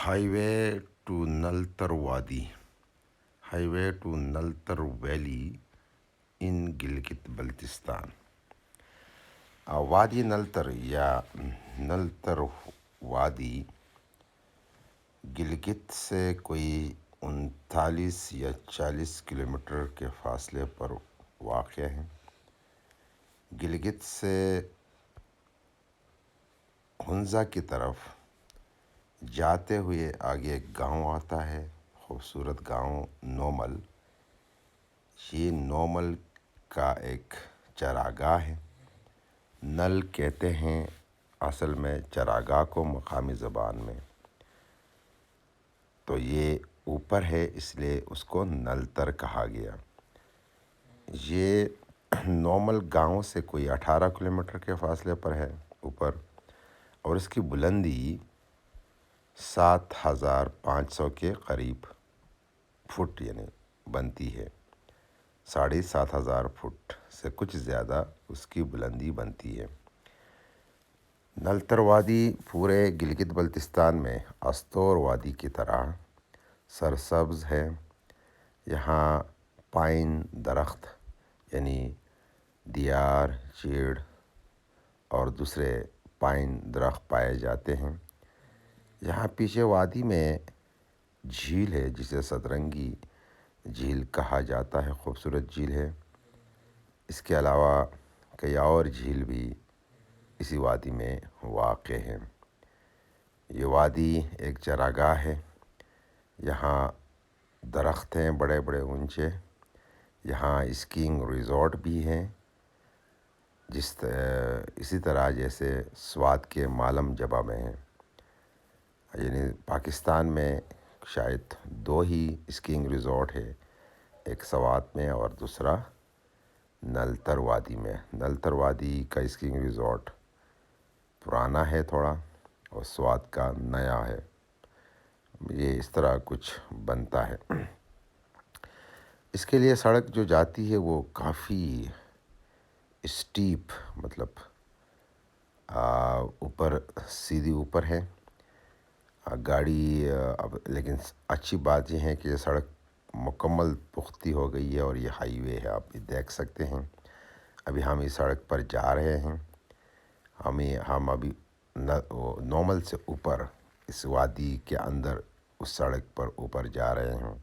High way to Naltar وادی highway to Naltar valley in Gilgit Baltistan. وادی نلتر یا نلتر وادی گلگت سے کوئی 39 یا 40 کلومیٹر کے فاصلے پر واقع ہے. گلگت سے ہنزا کی طرف جاتے ہوئے آگے ایک گاؤں آتا ہے، خوبصورت گاؤں نومل. یہ نومل کا ایک چراگاہ ہے. نل کہتے ہیں اصل میں چراگاہ کو مقامی زبان میں، تو یہ اوپر ہے اس لیے اس کو نلتر کہا گیا. یہ نومل گاؤں سے کوئی 18 کلومیٹر کے فاصلے پر ہے اوپر، اور اس کی بلندی 7500 کے قریب فٹ یعنی بنتی ہے. 7500 فٹ سے کچھ زیادہ اس کی بلندی بنتی ہے. نلتر وادی پورے گلگت بلتستان میں استور وادی کی طرح سرسبز ہے. یہاں پائن درخت یعنی دیار، چیڑ اور دوسرے پائن درخت پائے جاتے ہیں. یہاں پیچھے وادی میں جھیل ہے جسے سترنگی جھیل کہا جاتا ہے، خوبصورت جھیل ہے. اس کے علاوہ کئی اور جھیل بھی اسی وادی میں واقع ہیں. یہ وادی ایک چراگاہ ہے. یہاں درخت ہیں بڑے بڑے اونچے. یہاں اسکینگ ریزورٹ بھی ہیں، اسی طرح جیسے سوات کے مالم جبہ میں ہیں. یعنی پاکستان میں شاید 2 ہی اسکینگ ریزورٹ ہے، ایک سوات میں اور دوسرا نلتر وادی میں. نلتر وادی کا اسکینگ ریزورٹ پرانا ہے تھوڑا، اور سوات کا نیا ہے. یہ اس طرح کچھ بنتا ہے. اس کے لیے سڑک جو جاتی ہے وہ کافی اسٹیپ، مطلب اوپر سیدھی اوپر ہے گاڑی. اب لیکن اچھی بات یہ ہے کہ یہ سڑک مکمل پختی ہو گئی ہے اور یہ ہائی وے ہے، آپ دیکھ سکتے ہیں. ابھی ہم اس سڑک پر جا رہے ہیں. ہم ابھی نومل سے اوپر اس وادی کے اندر اس سڑک پر اوپر جا رہے ہیں.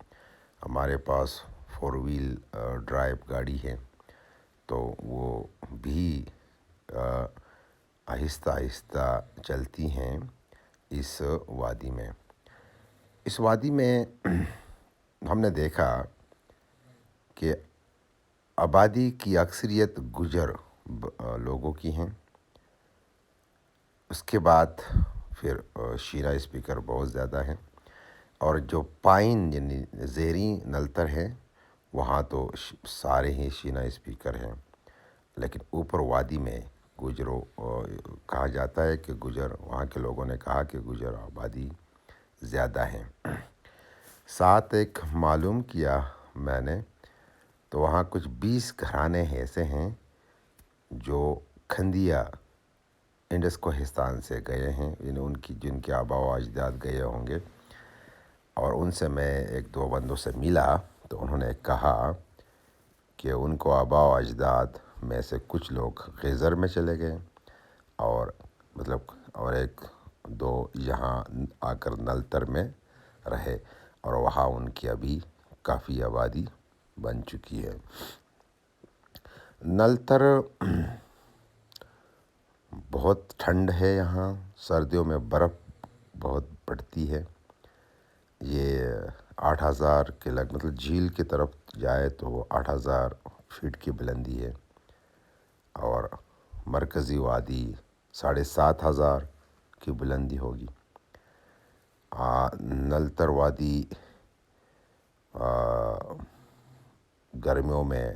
ہمارے پاس 4 ویل ڈرائیو گاڑی ہے، تو وہ بھی آہستہ آہستہ چلتی ہیں اس وادی میں. اس وادی میں ہم نے دیکھا کہ آبادی کی اکثریت گجر لوگوں کی ہیں. اس کے بعد پھر شینا اسپیکر بہت زیادہ ہیں، اور جو پائن یعنی زیریں نلتر ہے وہاں تو سارے ہی شینا اسپیکر ہیں. لیکن اوپر وادی میں گجروں کہا جاتا ہے کہ گجر، وہاں کے لوگوں نے کہا کہ گجر آبادی زیادہ ہیں. ساتھ ایک معلوم کیا میں نے تو وہاں کچھ 20 گھرانے ایسے ہیں جو کھندیا انڈس کوہستان سے گئے ہیں، یعنی جن کے آباء و اجداد گئے ہوں گے. اور ان سے میں 1-2 بندوں سے ملا تو انہوں نے کہا کہ ان کو آباء و اجداد میں سے کچھ لوگ خیزر میں چلے گئے، اور 1-2 یہاں آ کر نلتر میں رہے، اور وہاں ان کی ابھی کافی آبادی بن چکی ہے. نلتر بہت ٹھنڈ ہے. یہاں سردیوں میں برف بہت پڑتی ہے. یہ 8000 کے مطلب جھیل کی طرف جائے تو وہ 8000 فٹ کی بلندی ہے، اور مرکزی وادی 7500 کی بلندی ہوگی. نلتر وادی گرمیوں میں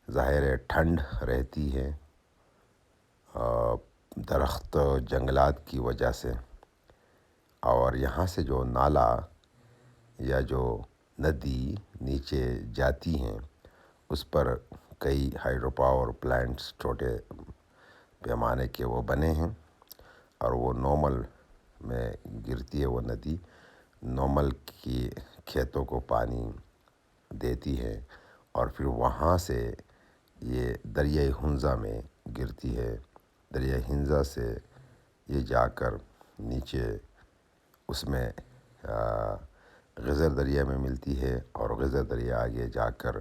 ظاہر ہے ٹھنڈ رہتی ہے درخت جنگلات کی وجہ سے. اور یہاں سے جو نالا یا جو ندی نیچے جاتی ہیں اس پر کئی ہائیڈرو پاور پلانٹس چھوٹے پیمانے کے وہ بنے ہیں، اور وہ نومل میں گرتی ہے وہ ندی، نومل کی کھیتوں کو پانی دیتی ہے، اور پھر وہاں سے یہ دریائے ہنزا میں گرتی ہے۔ دریائے ہنزا سے یہ جا کر نیچے اس میں غزر دریا میں ملتی ہے، اور غزر دریا آگے جا کر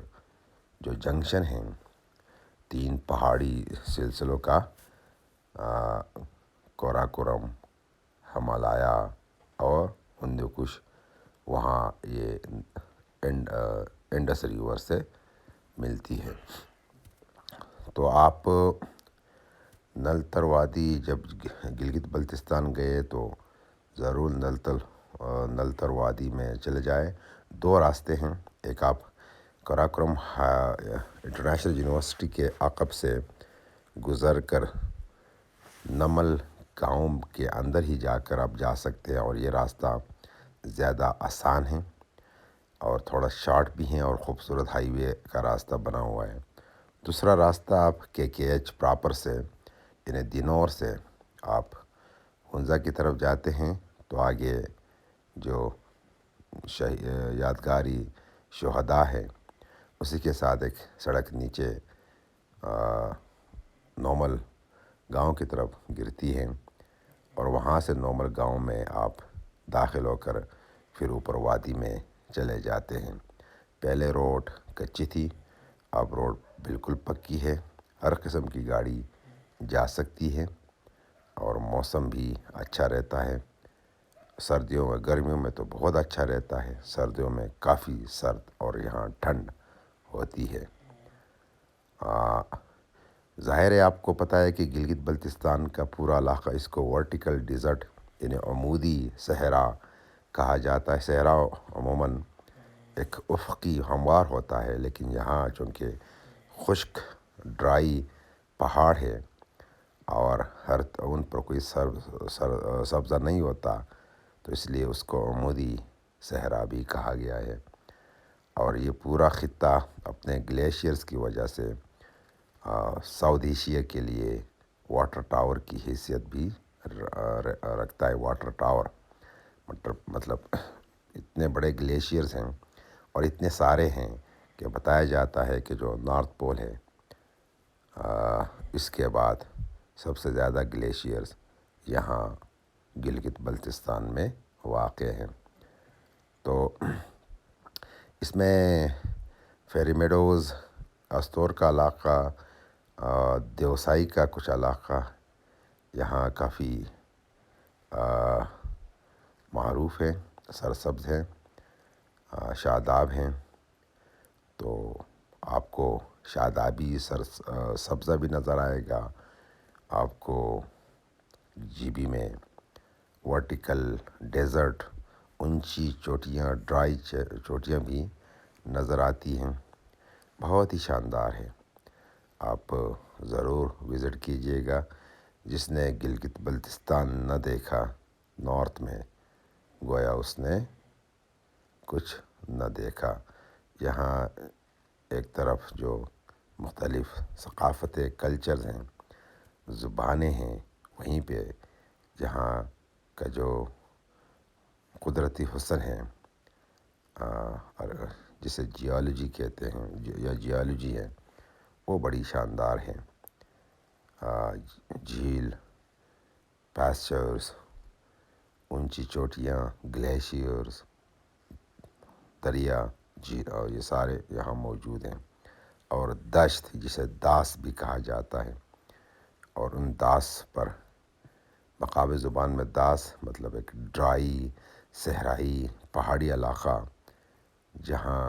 جو جنکشن ہیں تین پہاڑی سلسلوں کا، کوراکورم، ہمالیہ اور ہندو کش، وہاں یہ انڈس ریور سے ملتی ہے۔ تو آپ نلتر وادی جب گلگت بلتستان گئے تو ضرور نلتر وادی میں چلے جائے۔ دو راستے ہیں، ایک آپ کراکرم انٹرنیشنل یونیورسٹی کے عقب سے گزر کر نمل گاؤں کے اندر ہی جا کر آپ جا سکتے ہیں، اور یہ راستہ زیادہ آسان ہے اور تھوڑا شارٹ بھی ہیں، اور خوبصورت ہائی وے کا راستہ بنا ہوا ہے۔ دوسرا راستہ آپ کے ایچ پراپر سے، یعنی دینور سے آپ ہنزا کی طرف جاتے ہیں تو آگے جو یادگاری شہداء ہے اسی کے ساتھ ایک سڑک نیچے نومل گاؤں کی طرف گرتی ہے، اور وہاں سے نومل گاؤں میں آپ داخل ہو کر پھر اوپر وادی میں چلے جاتے ہیں۔ پہلے روڈ کچی تھی، اب روڈ بالکل پکی ہے، ہر قسم کی گاڑی جا سکتی ہے، اور موسم بھی اچھا رہتا ہے۔ سردیوں میں، گرمیوں میں تو بہت اچھا رہتا ہے، سردیوں میں کافی سرد اور یہاں ٹھنڈ ہوتی ہے۔ ظاہر ہے آپ کو پتہ ہے کہ گلگت بلتستان کا پورا علاقہ اس کو ورٹیکل ڈیزرٹ یعنی عمودی صحرا کہا جاتا ہے۔ صحرا عموماً ایک افقی ہموار ہوتا ہے، لیکن یہاں چونکہ خشک ڈرائی پہاڑ ہے اور ان پر کوئی سبزہ نہیں ہوتا، تو اس لیے اس کو عمودی صحرا بھی کہا گیا ہے۔ اور یہ پورا خطہ اپنے گلیشیئرز کی وجہ سے ساؤتھ ایشیا کے لیے واٹر ٹاور کی حیثیت بھی رکھتا ہے۔ واٹر ٹاور مطلب اتنے بڑے گلیشیئرز ہیں اور اتنے سارے ہیں کہ بتایا جاتا ہے کہ جو نارتھ پول ہے اس کے بعد سب سے زیادہ گلیشیئرز یہاں گلگت بلتستان میں واقع ہیں۔ تو اس میں فیری میڈوز، استور کا علاقہ، دیوسائی کا کچھ علاقہ یہاں کافی معروف ہے، سرسبز ہے، شاداب ہیں۔ تو آپ کو شادابی سبزہ بھی نظر آئے گا، آپ کو جی بی میں ورٹیکل ڈیزرٹ، اونچی چوٹیاں، ڈرائی چوٹیاں بھی نظر آتی ہیں، بہت ہی شاندار ہے۔ آپ ضرور وزٹ کیجیے گا۔ جس نے گلگت بلتستان نہ دیکھا نارتھ میں، گویا اس نے کچھ نہ دیکھا۔ یہاں ایک طرف جو مختلف ثقافتیں، کلچرز ہیں، زبانیں ہیں، وہیں پہ جہاں کا جو قدرتی حسن ہے، جسے جیولوجی کہتے ہیں یا جیولوجی ہے، وہ بڑی شاندار ہے۔ جھیل، پیسچرز، اونچی چوٹیاں، گلیشیئرز، دریا، اور یہ سارے یہاں موجود ہیں، اور دشت جسے داس بھی کہا جاتا ہے، اور ان داس پر مقامی زبان میں داس مطلب ایک ڈرائی صحرائی پہاڑی علاقہ جہاں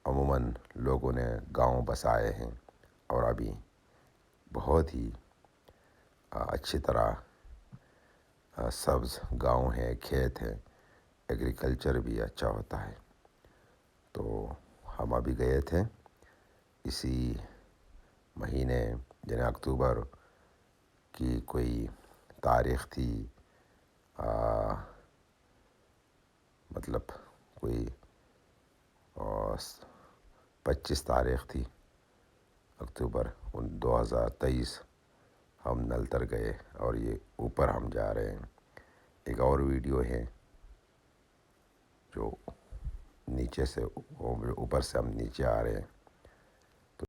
عموماً لوگوں نے گاؤں بسائے ہیں، اور ابھی بہت ہی اچھی طرح سبز گاؤں ہیں، کھیت ہیں، ایگریکلچر بھی اچھا ہوتا ہے۔ تو ہم ابھی گئے تھے اسی مہینے، یعنی اکتوبر کی کوئی تاریخ تھی، مطلب کوئی 25 تاریخ تھی اکتوبر 2023، ہم نلتر گئے، اور یہ اوپر ہم جا رہے ہیں۔ ایک اور ویڈیو ہے جو نیچے سے اوپر سے ہم نیچے آ رہے ہیں،